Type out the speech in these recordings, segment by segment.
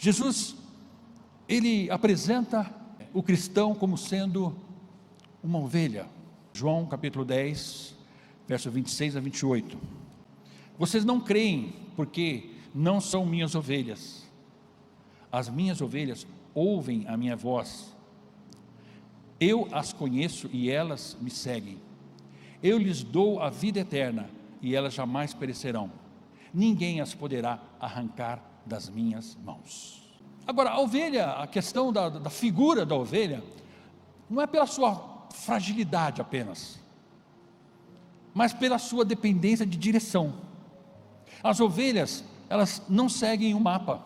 Jesus, ele apresenta o cristão como sendo uma ovelha. João capítulo 10, verso 26 a 28. Vocês não creem porque não são minhas ovelhas. As minhas ovelhas ouvem a minha voz. Eu as conheço e elas me seguem. Eu lhes dou a vida eterna e elas jamais perecerão. Ninguém as poderá arrancar das minhas mãos. Agora, a ovelha, a questão da figura da ovelha, não é pela sua fragilidade apenas, mas pela sua dependência de direção. As ovelhas, elas não seguem o mapa.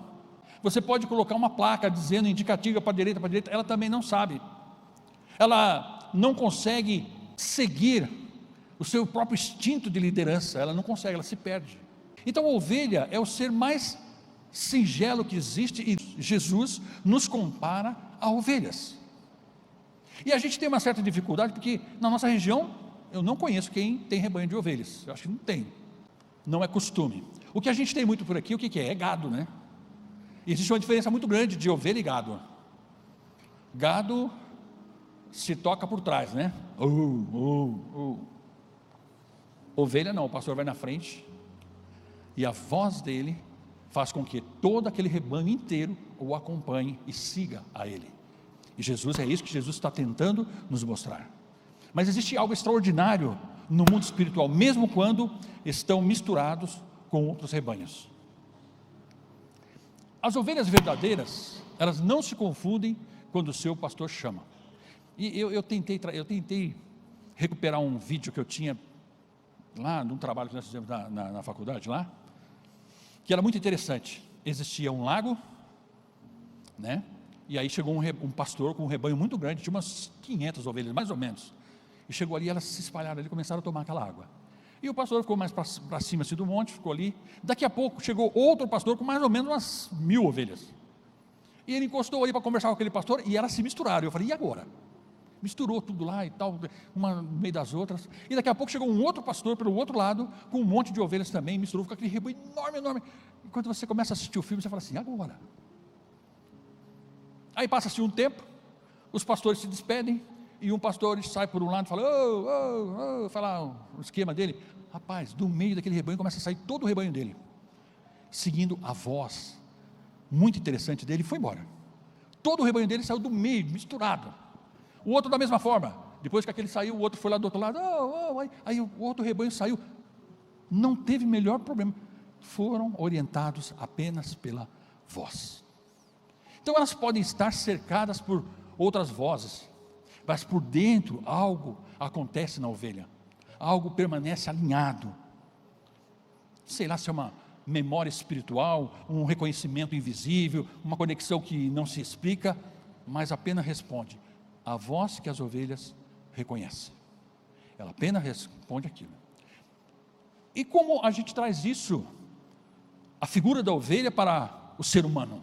Você pode colocar uma placa dizendo indicativa para a direita, ela também não sabe. Ela não consegue seguir o seu próprio instinto de liderança, ela não consegue, ela se perde. Então a ovelha é o ser mais singelo que existe, e Jesus nos compara a ovelhas. E a gente tem uma certa dificuldade, porque na nossa região, eu não conheço quem tem rebanho de ovelhas, eu acho que não tem, não é costume. O que a gente tem muito por aqui, o que é? É gado, né? E existe uma diferença muito grande de ovelha e gado. Gado se toca por trás, né? Ovelha não, o pastor vai na frente, e a voz dele faz com que todo aquele rebanho inteiro o acompanhe e siga a ele. E Jesus, é isso que Jesus está tentando nos mostrar. Mas existe algo extraordinário no mundo espiritual, mesmo quando estão misturados com outros rebanhos. As ovelhas verdadeiras, elas não se confundem quando o seu pastor chama. E eu tentei recuperar um vídeo que eu tinha lá, num trabalho que nós fizemos na faculdade lá, que era muito interessante. Existia um lago, né? E aí chegou um pastor com um rebanho muito grande, tinha umas 500 ovelhas, mais ou menos. E chegou ali, elas se espalharam ali, começaram a tomar aquela água. E o pastor ficou mais para cima assim, do monte, ficou ali. Daqui a pouco chegou outro pastor com mais ou menos umas 1000 ovelhas. E ele encostou ali para conversar com aquele pastor, e elas se misturaram. Eu falei, e agora? Misturou tudo lá e tal, uma no meio das outras. E daqui a pouco chegou um outro pastor pelo outro lado, com um monte de ovelhas também, misturou com aquele rebanho enorme, enorme. E quando você começa a assistir o filme, você fala assim, agora? Aí passa-se um tempo, os pastores se despedem, e um pastor sai por um lado e fala, fala o esquema dele. Rapaz, do meio daquele rebanho começa a sair todo o rebanho dele, seguindo a voz muito interessante dele, e foi embora. Todo o rebanho dele saiu do meio, misturado. O outro da mesma forma, depois que aquele saiu, o outro foi lá do outro lado, aí o outro rebanho saiu. Não teve melhor problema, foram orientados apenas pela voz. Então elas podem estar cercadas por outras vozes, mas por dentro algo acontece na ovelha, algo permanece alinhado. Sei lá se é uma memória espiritual, um reconhecimento invisível, uma conexão que não se explica, mas apenas responde a voz que as ovelhas reconhecem. Ela apenas responde aquilo. E como a gente traz isso, a figura da ovelha, para o ser humano?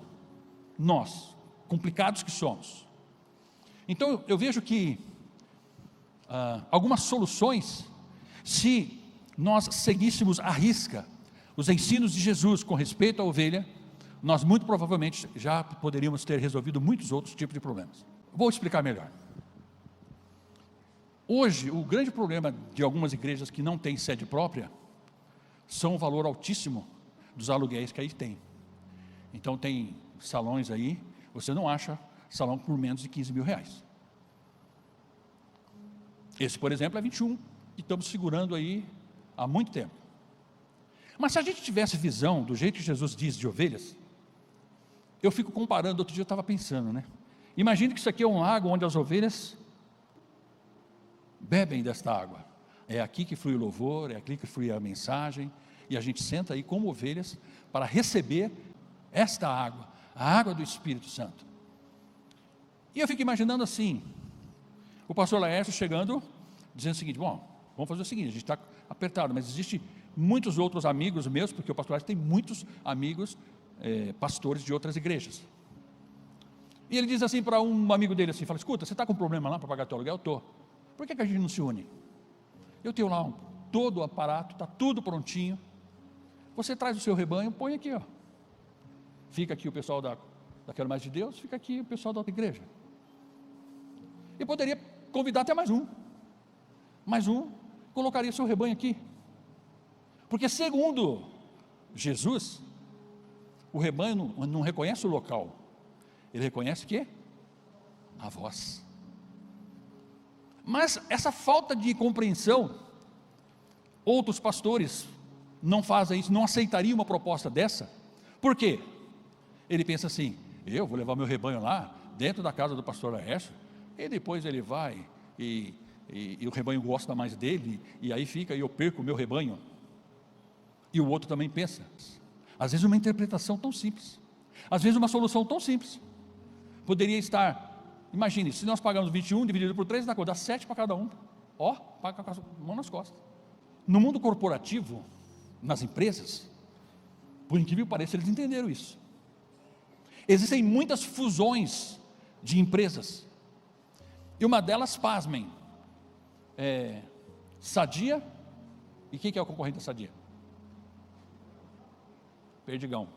Nós, complicados que somos. Então eu vejo que algumas soluções, se nós seguíssemos à risca os ensinos de Jesus com respeito à ovelha, nós muito provavelmente já poderíamos ter resolvido muitos outros tipos de problemas. Vou explicar melhor. Hoje, o grande problema de algumas igrejas que não têm sede própria, são o valor altíssimo dos aluguéis que aí tem. Então tem salões aí, você não acha salão por menos de 15 mil reais. Esse, por exemplo, é 21, e estamos segurando aí há muito tempo. Mas se a gente tivesse visão do jeito que Jesus diz de ovelhas, eu fico comparando. Outro dia eu estava pensando, né? Imagine que isso aqui é um lago onde as ovelhas bebem desta água. É aqui que flui o louvor, é aqui que flui a mensagem, e a gente senta aí como ovelhas para receber esta água, a água do Espírito Santo. E eu fico imaginando assim, o pastor Laércio chegando, dizendo o seguinte, bom, vamos fazer o seguinte, a gente está apertado, mas existe muitos outros amigos meus, porque o pastor Laércio tem muitos amigos, pastores de outras igrejas. E ele diz assim para um amigo dele assim, fala, escuta, você está com problema lá para pagar teu aluguel? Estou. Por que a gente não se une? Eu tenho lá todo o aparato, está tudo prontinho. Você traz o seu rebanho, põe aqui, ó. Fica aqui o pessoal já quero mais de Deus, fica aqui o pessoal da outra igreja. E poderia convidar até mais um, colocaria seu rebanho aqui. Porque segundo Jesus, o rebanho não reconhece o local, ele reconhece o quê? A voz. Mas essa falta de compreensão, outros pastores não fazem isso, não aceitariam uma proposta dessa. Por quê? Ele pensa assim: eu vou levar meu rebanho lá, dentro da casa do pastor Laércio, e depois ele vai, e o rebanho gosta mais dele, e aí fica, e eu perco o meu rebanho. E o outro também pensa. Às vezes uma interpretação tão simples, às vezes uma solução tão simples, poderia estar, imagine, se nós pagamos 21, dividido por 3, dá 7 para cada um, paga com a mão nas costas. No mundo corporativo, nas empresas, por incrível que pareça, eles entenderam isso. Existem muitas fusões de empresas, e uma delas, pasmem, Sadia. E quem que é o concorrente da Sadia? Perdigão.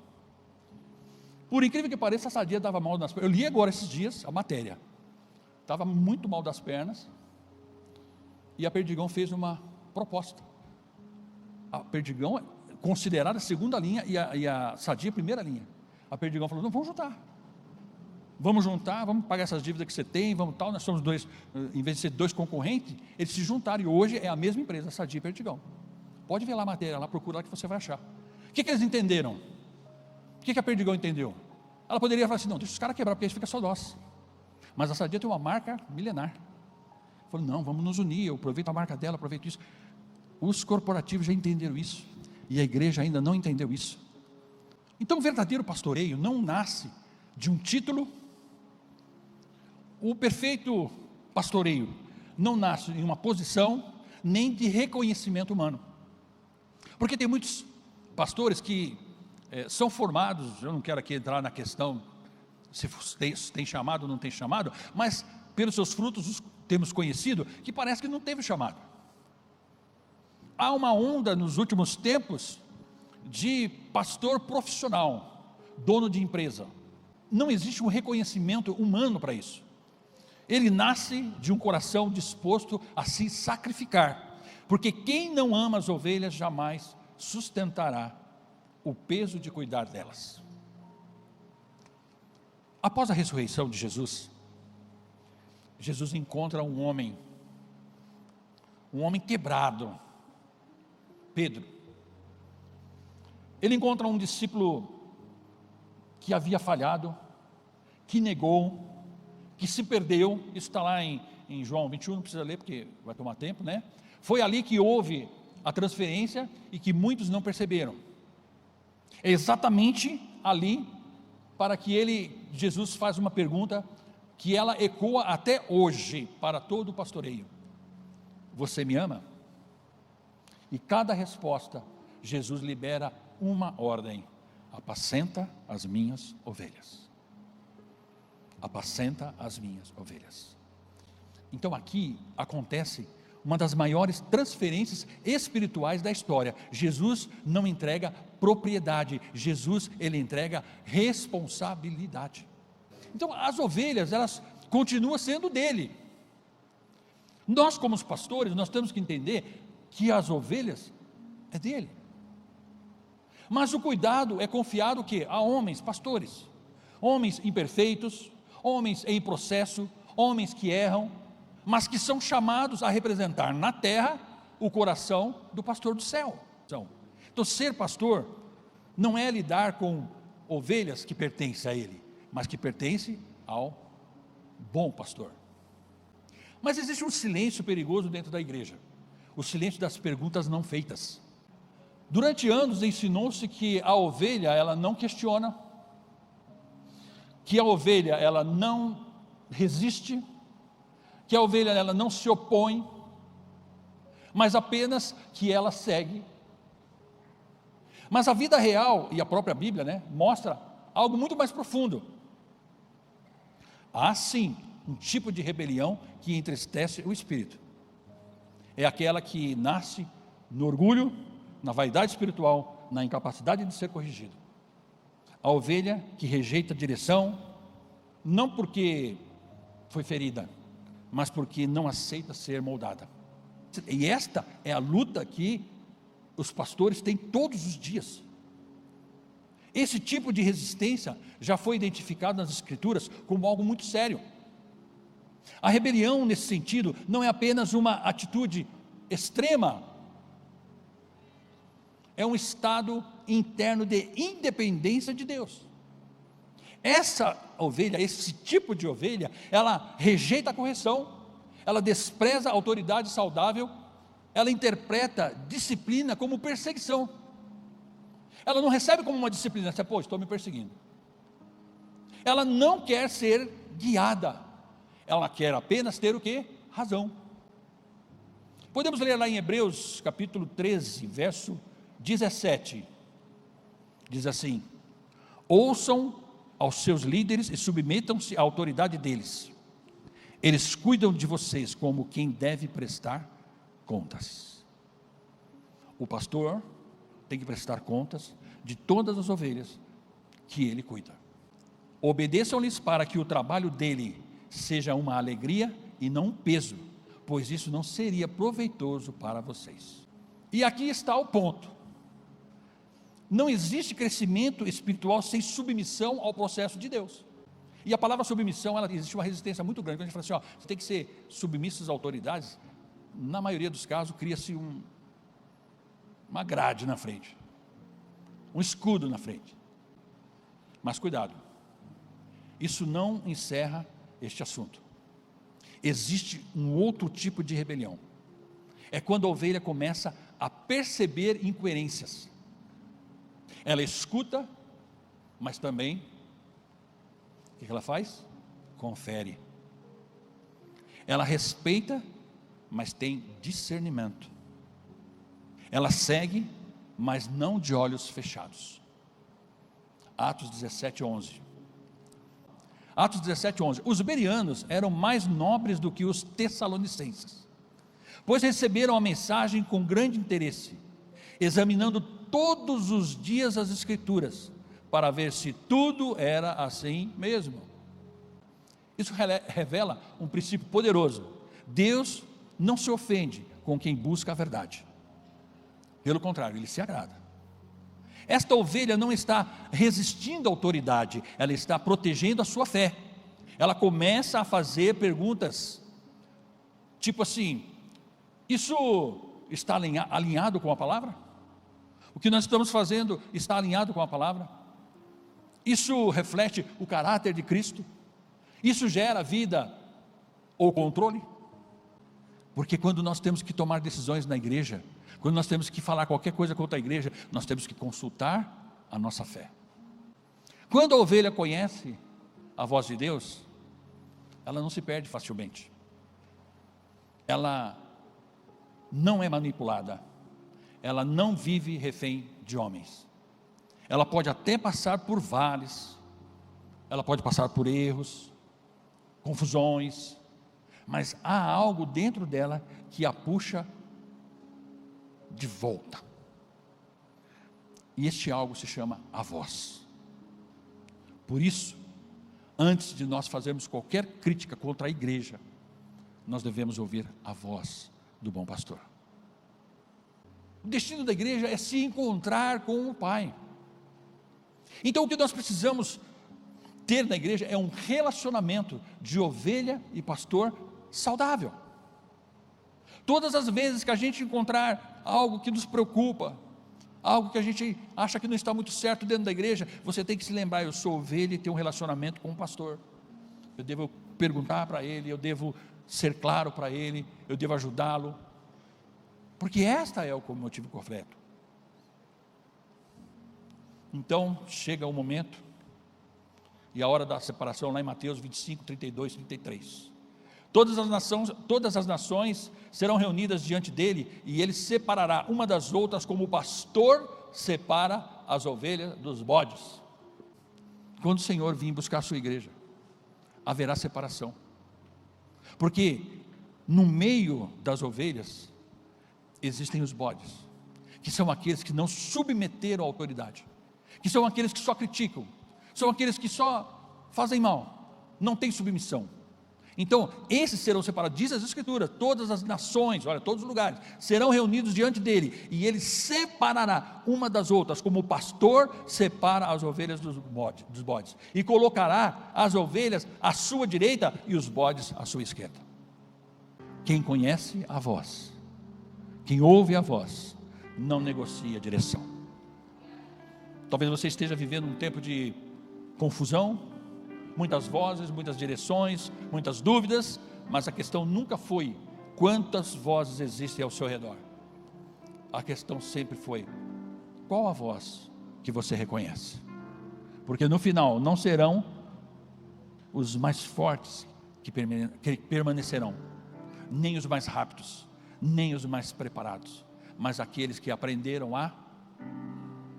Por incrível que pareça, a Sadia dava mal nas pernas. Eu li agora esses dias a matéria, estava muito mal das pernas, e a Perdigão fez uma proposta. A Perdigão é considerada a segunda linha, e a Sadia a primeira linha. A Perdigão falou: não, vamos juntar, vamos pagar essas dívidas que você tem, vamos tal, nós somos dois, em vez de ser dois concorrentes, eles se juntaram, e hoje é a mesma empresa, Sadia e Perdigão. Pode ver lá a matéria, lá, procura lá que você vai achar. O que eles entenderam? O que a Perdigão entendeu? Ela poderia falar assim: não, deixa os caras quebrar, porque aí fica só nós. Mas a Sadia tem uma marca milenar. Falou: não, vamos nos unir, eu aproveito a marca dela, aproveito isso. Os corporativos já entenderam isso, e a igreja ainda não entendeu isso. Então o verdadeiro pastoreio não nasce de um título. O perfeito pastoreio não nasce em uma posição, nem de reconhecimento humano. Porque tem muitos pastores que são formados, eu não quero aqui entrar na questão se tem chamado ou não tem chamado, mas pelos seus frutos os temos conhecido, que parece que não teve chamado. Há uma onda nos últimos tempos de pastor profissional, dono de empresa. Não existe um reconhecimento humano para isso. Ele nasce de um coração disposto a se sacrificar, porque quem não ama as ovelhas jamais sustentará o peso de cuidar delas. Após a ressurreição de Jesus, Jesus encontra um homem quebrado, Pedro. Ele encontra um discípulo que havia falhado, que negou, que se perdeu. Isso está lá em João 21, não precisa ler porque vai tomar tempo, né? Foi ali que houve a transferência e que muitos não perceberam. É exatamente ali para que Jesus faz uma pergunta que ela ecoa até hoje para todo o pastoreio: você me ama? E cada resposta, Jesus libera uma ordem: apacenta as minhas ovelhas. Apacenta as minhas ovelhas. Então aqui acontece uma das maiores transferências espirituais da história. Jesus não entrega propriedade, Jesus ele entrega responsabilidade. Então as ovelhas, elas continuam sendo dele. Nós como os pastores, nós temos que entender que as ovelhas é dele. Mas o cuidado é confiado o quê? A homens, pastores, homens imperfeitos, homens em processo, homens que erram, mas que são chamados a representar na terra o coração do pastor do céu. Então ser pastor não é lidar com ovelhas que pertencem a ele, mas que pertencem ao bom pastor. Mas existe um silêncio perigoso dentro da igreja, o silêncio das perguntas não feitas. Durante anos ensinou-se que a ovelha ela não questiona, que a ovelha ela não resiste, que a ovelha ela não se opõe, mas apenas que ela segue. Mas a vida real e a própria Bíblia, mostra algo muito mais profundo. Há sim um tipo de rebelião que entristece o espírito. É aquela que nasce no orgulho, na vaidade espiritual, na incapacidade de ser corrigido. a ovelha que rejeita a direção, não porque foi ferida, mas porque não aceita ser moldada. E esta é a luta que os pastores têm todos os dias. Esse tipo de resistência já foi identificado nas Escrituras como algo muito sério. A rebelião, nesse sentido, não é apenas uma atitude extrema, é um estado interno de independência de Deus. Essa ovelha, esse tipo de ovelha, ela rejeita a correção, ela despreza a autoridade saudável, ela interpreta disciplina como perseguição. Ela não recebe como uma disciplina, você, pô, estou me perseguindo. Ela não quer ser guiada, ela quer apenas ter o quê? Razão. Podemos ler lá em Hebreus capítulo 13, verso 17, diz assim: ouçam aos seus líderes e submetam-se à autoridade deles, eles cuidam de vocês como quem deve prestar contas. O pastor tem que prestar contas de todas as ovelhas que ele cuida. Obedeçam-lhes para que o trabalho dele seja uma alegria e não um peso, pois isso não seria proveitoso para vocês. E aqui está o ponto: não existe crescimento espiritual sem submissão ao processo de Deus. E a palavra submissão, existe uma resistência muito grande. Quando a gente fala assim, você tem que ser submisso às autoridades, na maioria dos casos cria-se uma grade na frente, um escudo na frente. Mas cuidado, isso não encerra este assunto. Existe um outro tipo de rebelião, é quando a ovelha começa a perceber incoerências. Ela escuta, mas também, o que ela faz? Confere. Ela respeita, mas tem discernimento. Ela segue, mas não de olhos fechados. Atos 17:11. Atos 17:11. Os bereanos eram mais nobres do que os tessalonicenses, pois receberam a mensagem com grande interesse, examinando todos os dias as Escrituras, para ver se tudo era assim mesmo. Isso revela um princípio poderoso: Deus não se ofende com quem busca a verdade, pelo contrário, Ele se agrada. Esta ovelha não está resistindo à autoridade, ela está protegendo a sua fé. Ela começa a fazer perguntas, tipo assim: isso está alinhado com a palavra? O que nós estamos fazendo está alinhado com a palavra? Isso reflete o caráter de Cristo? Isso gera vida ou controle? Porque quando nós temos que tomar decisões na igreja, quando nós temos que falar qualquer coisa contra a igreja, nós temos que consultar a nossa fé. Quando a ovelha conhece a voz de Deus, ela não se perde facilmente, ela não é manipulada, ela não vive refém de homens. Ela pode até passar por vales, ela pode passar por erros, confusões, mas há algo dentro dela que a puxa de volta. E este algo se chama a voz. Por isso, antes de nós fazermos qualquer crítica contra a igreja, nós devemos ouvir a voz do bom pastor. O destino da igreja é se encontrar com o Pai. Então o que nós precisamos ter na igreja é um relacionamento de ovelha e pastor saudável. Todas as vezes que a gente encontrar algo que nos preocupa, algo que a gente acha que não está muito certo dentro da igreja, você tem que se lembrar: eu sou ovelha e tenho um relacionamento com o pastor. Eu devo perguntar para ele, eu devo ser claro para ele, eu devo ajudá-lo, porque esta é o motivo correto. Então chega o momento e a hora da separação, lá em Mateus 25, 32, 33. Todas as nações serão reunidas diante dele, e ele separará uma das outras, como o pastor separa as ovelhas dos bodes. Quando o Senhor vir buscar a sua igreja, haverá separação, porque no meio das ovelhas existem os bodes, que são aqueles que não submeteram à autoridade, que são aqueles que só criticam, são aqueles que só fazem mal, não têm submissão. Então, esses serão separados, diz as Escrituras, todas as nações, olha, todos os lugares, serão reunidos diante dele, e ele separará uma das outras, como o pastor separa as ovelhas dos bodes, e colocará as ovelhas à sua direita e os bodes à sua esquerda. Quem conhece a voz, quem ouve a voz, não negocia a direção. Talvez você esteja vivendo um tempo de confusão, muitas vozes, muitas direções, muitas dúvidas, mas a questão nunca foi quantas vozes existem ao seu redor. A questão sempre foi: qual a voz que você reconhece? Porque no final não serão os mais fortes que permanecerão, nem os mais rápidos, nem os mais preparados, mas aqueles que aprenderam a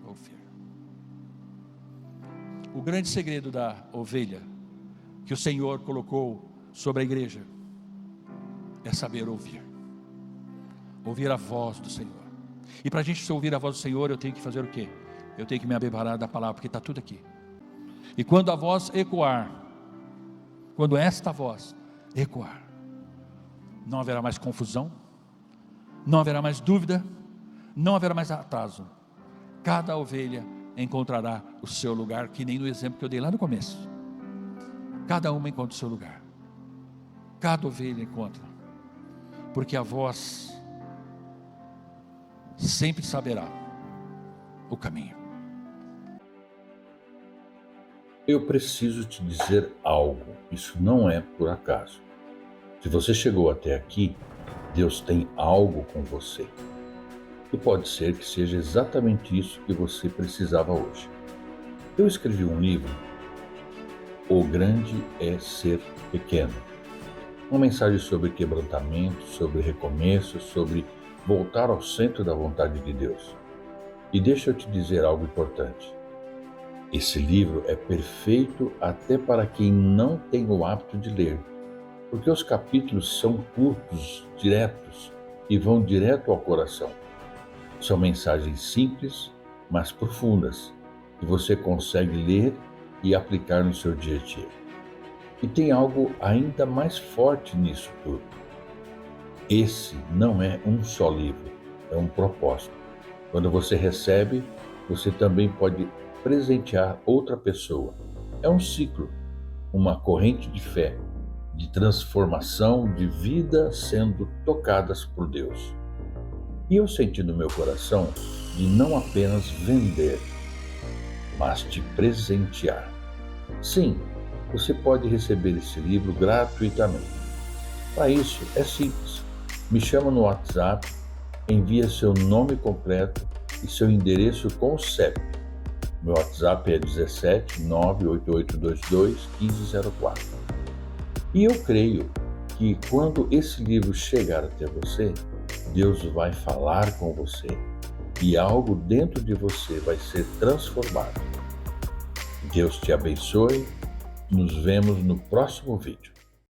ouvir. O grande segredo da ovelha que o Senhor colocou sobre a igreja é saber ouvir a voz do Senhor. E para a gente ouvir a voz do Senhor, eu tenho que fazer o quê? Eu tenho que me abebarar da palavra, porque está tudo aqui. E quando a voz ecoar, quando esta voz ecoar, não haverá mais confusão, não haverá mais dúvida, não haverá mais atraso. Cada ovelha encontrará o seu lugar, que nem no exemplo que eu dei lá no começo. Cada uma encontra o seu lugar, cada ovelha encontra, porque a voz sempre saberá o caminho. Eu preciso te dizer algo, isso não é por acaso. Se você chegou até aqui, Deus tem algo com você. E pode ser que seja exatamente isso que você precisava hoje. Eu escrevi um livro, O Grande é Ser Pequeno. Uma mensagem sobre quebrantamento, sobre recomeço, sobre voltar ao centro da vontade de Deus. E deixa eu te dizer algo importante. Esse livro é perfeito até para quem não tem o hábito de ler, porque os capítulos são curtos, diretos e vão direto ao coração. São mensagens simples, mas profundas, que você consegue ler e aplicar no seu dia a dia. E tem algo ainda mais forte nisso tudo. Esse não é um só livro, é um propósito. Quando você recebe, você também pode presentear outra pessoa. É um ciclo, uma corrente de fé, de transformação de vida sendo tocadas por Deus. E eu senti no meu coração de não apenas vender, mas te presentear. Sim, você pode receber esse livro gratuitamente. Para isso é simples. Me chama no WhatsApp, envia seu nome completo e seu endereço com o CEP. Meu WhatsApp é 17 98822 1504. E eu creio que quando esse livro chegar até você, Deus vai falar com você e algo dentro de você vai ser transformado. Deus te abençoe. Nos vemos no próximo vídeo.